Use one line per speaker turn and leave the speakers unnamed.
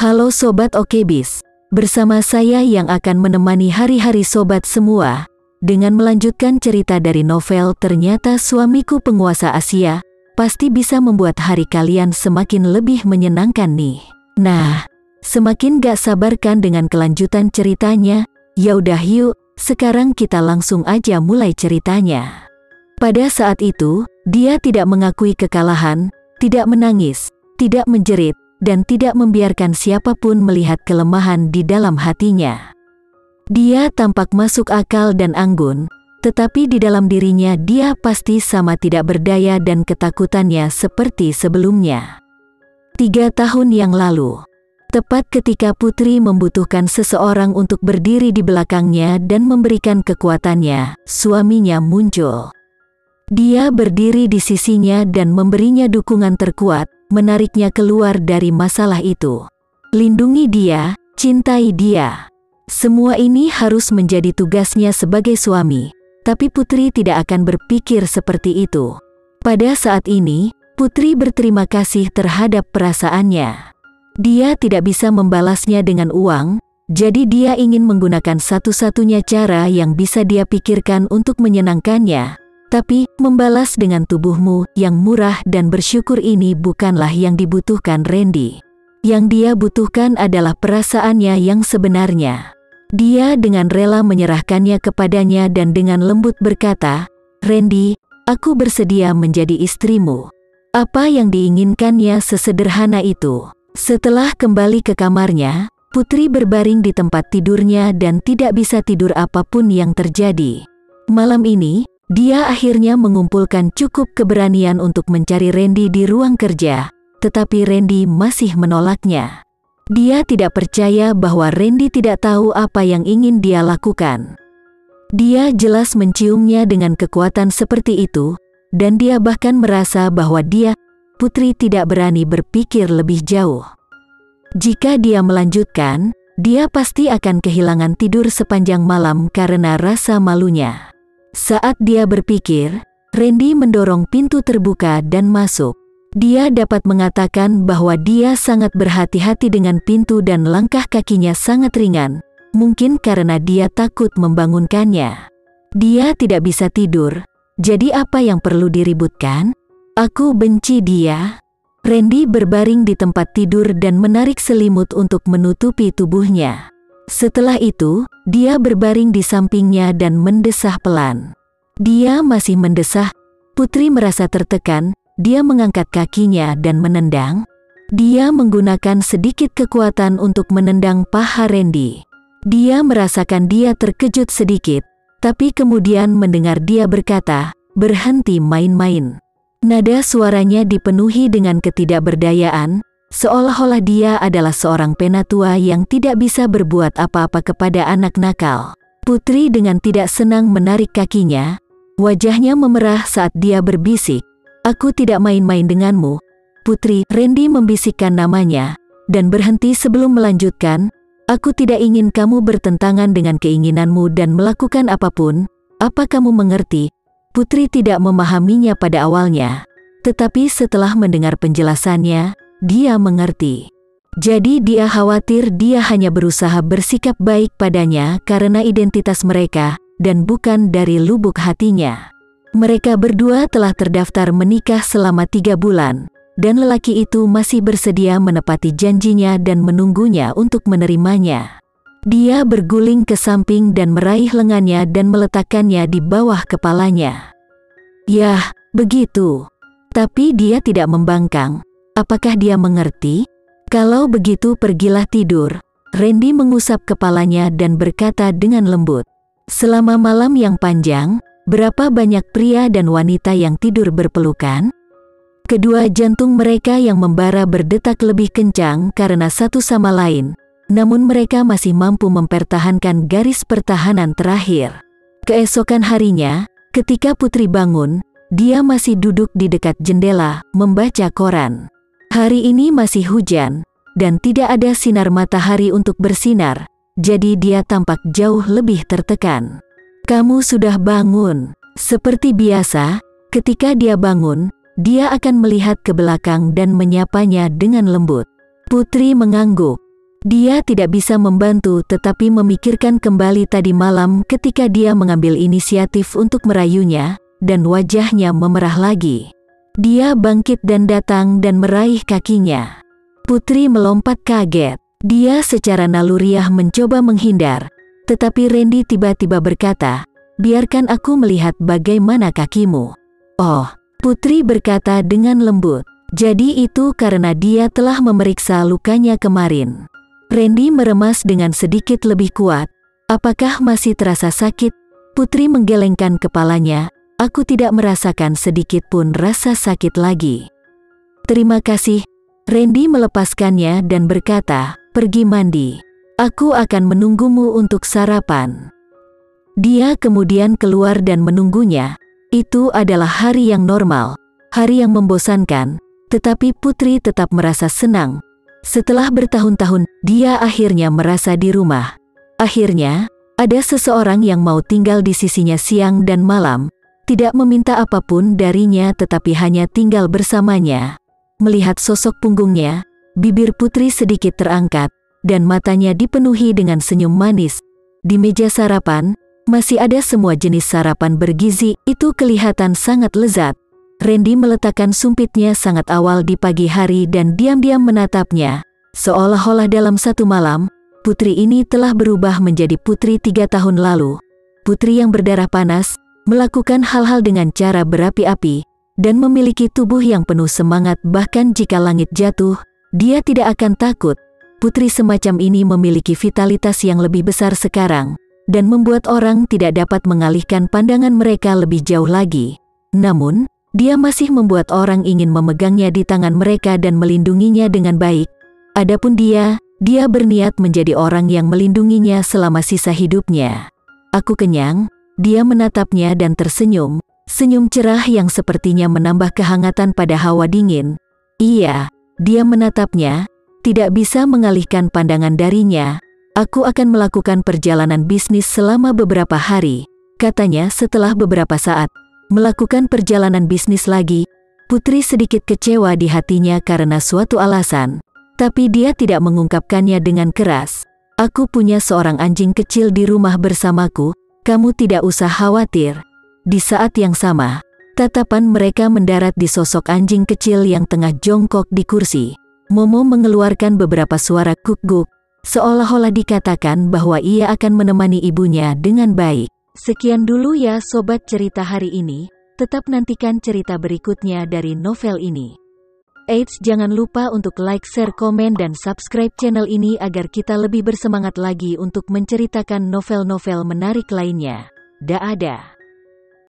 Halo Sobat Okebis, bersama saya yang akan menemani hari-hari Sobat semua, dengan melanjutkan cerita dari novel Ternyata Suamiku Penguasa Asia, pasti bisa membuat hari kalian semakin lebih menyenangkan nih. Nah, semakin gak sabarkan dengan kelanjutan ceritanya, yaudah yuk, sekarang kita langsung aja mulai ceritanya. Pada saat itu, dia tidak mengakui kekalahan, tidak menangis, tidak menjerit, dan tidak membiarkan siapapun melihat kelemahan di dalam hatinya. Dia tampak masuk akal dan anggun, tetapi di dalam dirinya dia pasti sama tidak berdaya dan ketakutannya seperti sebelumnya. 3 tahun yang lalu, tepat ketika Putri membutuhkan seseorang untuk berdiri di belakangnya dan memberikan kekuatannya, suaminya muncul. Dia berdiri di sisinya dan memberinya dukungan terkuat, menariknya keluar dari masalah itu. Lindungi dia, cintai dia. Semua ini harus menjadi tugasnya sebagai suami, tapi Putri tidak akan berpikir seperti itu. Pada saat ini, Putri berterima kasih terhadap perasaannya. Dia tidak bisa membalasnya dengan uang, jadi dia ingin menggunakan satu-satunya cara yang bisa dia pikirkan untuk menyenangkannya. Tapi, membalas dengan tubuhmu yang murah dan bersyukur ini bukanlah yang dibutuhkan Randy. Yang dia butuhkan adalah perasaannya yang sebenarnya. Dia dengan rela menyerahkannya kepadanya dan dengan lembut berkata, "Randy, aku bersedia menjadi istrimu." Apa yang diinginkannya sesederhana itu. Setelah kembali ke kamarnya, Putri berbaring di tempat tidurnya dan tidak bisa tidur apapun yang terjadi. Malam ini, dia akhirnya mengumpulkan cukup keberanian untuk mencari Randy di ruang kerja, tetapi Randy masih menolaknya. Dia tidak percaya bahwa Randy tidak tahu apa yang ingin dia lakukan. Dia jelas menciumnya dengan kekuatan seperti itu, dan dia bahkan merasa bahwa Putri tidak berani berpikir lebih jauh. Jika dia melanjutkan, dia pasti akan kehilangan tidur sepanjang malam karena rasa malunya. Saat dia berpikir, Randy mendorong pintu terbuka dan masuk. Dia dapat mengatakan bahwa dia sangat berhati-hati dengan pintu dan langkah kakinya sangat ringan, mungkin karena dia takut membangunkannya. Dia tidak bisa tidur, jadi apa yang perlu diributkan? Aku benci dia. Randy berbaring di tempat tidur dan menarik selimut untuk menutupi tubuhnya. Setelah itu, dia berbaring di sampingnya dan mendesah pelan. Dia masih mendesah. Putri merasa tertekan, dia mengangkat kakinya dan menendang. Dia menggunakan sedikit kekuatan untuk menendang paha Randy. Dia merasakan dia terkejut sedikit, tapi kemudian mendengar dia berkata, "Berhenti main-main." Nada suaranya dipenuhi dengan ketidakberdayaan, seolah-olah dia adalah seorang penatua yang tidak bisa berbuat apa-apa kepada anak nakal. Putri dengan tidak senang menarik kakinya. Wajahnya memerah saat dia berbisik, "Aku tidak main-main denganmu, Putri." Randy membisikkan namanya, dan berhenti sebelum melanjutkan, "Aku tidak ingin kamu bertentangan dengan keinginanmu dan melakukan apapun. Apa kamu mengerti?" Putri tidak memahaminya pada awalnya, tetapi setelah mendengar penjelasannya, dia mengerti. Jadi dia khawatir dia hanya berusaha bersikap baik padanya karena identitas mereka, dan bukan dari lubuk hatinya. Mereka berdua telah terdaftar menikah selama 3 bulan, dan lelaki itu masih bersedia menepati janjinya dan menunggunya untuk menerimanya. Dia berguling ke samping dan meraih lengannya dan meletakkannya di bawah kepalanya. Yah, begitu. Tapi dia tidak membangkang. Apakah dia mengerti? Kalau begitu pergilah tidur. Randy mengusap kepalanya dan berkata dengan lembut, "Selama malam yang panjang, berapa banyak pria dan wanita yang tidur berpelukan?" Kedua jantung mereka yang membara berdetak lebih kencang karena satu sama lain, namun mereka masih mampu mempertahankan garis pertahanan terakhir. Keesokan harinya, ketika Putri bangun, dia masih duduk di dekat jendela, membaca koran. Hari ini masih hujan, dan tidak ada sinar matahari untuk bersinar, jadi dia tampak jauh lebih tertekan. "Kamu sudah bangun." Seperti biasa, ketika dia bangun, dia akan melihat ke belakang dan menyapanya dengan lembut. Putri mengangguk. Dia tidak bisa membantu tetapi memikirkan kembali tadi malam ketika dia mengambil inisiatif untuk merayunya, dan wajahnya memerah lagi. Dia bangkit dan datang dan meraih kakinya. Putri melompat kaget. Dia secara naluriah mencoba menghindar, tetapi Randy tiba-tiba berkata, "Biarkan aku melihat bagaimana kakimu." "Oh," Putri berkata dengan lembut. "Jadi itu karena dia telah memeriksa lukanya kemarin." Randy meremas dengan sedikit lebih kuat. "Apakah masih terasa sakit?" Putri menggelengkan kepalanya. "Aku tidak merasakan sedikit pun rasa sakit lagi." "Terima kasih." Randy melepaskannya dan berkata, "Pergi mandi. Aku akan menunggumu untuk sarapan." Dia kemudian keluar dan menunggunya. Itu adalah hari yang normal, hari yang membosankan, tetapi Putri tetap merasa senang. Setelah bertahun-tahun, dia akhirnya merasa di rumah. Akhirnya, ada seseorang yang mau tinggal di sisinya siang dan malam, tidak meminta apapun darinya tetapi hanya tinggal bersamanya. Melihat sosok punggungnya, bibir Putri sedikit terangkat, dan matanya dipenuhi dengan senyum manis. Di meja sarapan, masih ada semua jenis sarapan bergizi, itu kelihatan sangat lezat. Randy meletakkan sumpitnya sangat awal di pagi hari dan diam-diam menatapnya. Seolah-olah dalam satu malam, putri ini telah berubah menjadi putri 3 tahun lalu. Putri yang berdarah panas, melakukan hal-hal dengan cara berapi-api, dan memiliki tubuh yang penuh semangat bahkan jika langit jatuh, dia tidak akan takut. Putri semacam ini memiliki vitalitas yang lebih besar sekarang, dan membuat orang tidak dapat mengalihkan pandangan mereka lebih jauh lagi. Namun, dia masih membuat orang ingin memegangnya di tangan mereka dan melindunginya dengan baik. Adapun dia berniat menjadi orang yang melindunginya selama sisa hidupnya. "Aku kenyang." Dia menatapnya dan tersenyum, senyum cerah yang sepertinya menambah kehangatan pada hawa dingin. Iya, dia menatapnya, tidak bisa mengalihkan pandangan darinya. "Aku akan melakukan perjalanan bisnis selama beberapa hari," katanya setelah beberapa saat. Melakukan perjalanan bisnis lagi, Putri sedikit kecewa di hatinya karena suatu alasan, tapi dia tidak mengungkapkannya dengan keras. "Aku punya seorang anjing kecil di rumah bersamaku, kamu tidak usah khawatir." Di saat yang sama, tatapan mereka mendarat di sosok anjing kecil yang tengah jongkok di kursi. Momo mengeluarkan beberapa suara guk-guk, seolah-olah dikatakan bahwa ia akan menemani ibunya dengan baik. Sekian dulu ya sobat cerita hari ini, tetap nantikan cerita berikutnya dari novel ini. Eits, jangan lupa untuk like, share, komen, dan subscribe channel ini agar kita lebih bersemangat lagi untuk menceritakan novel-novel menarik lainnya. Dah ada.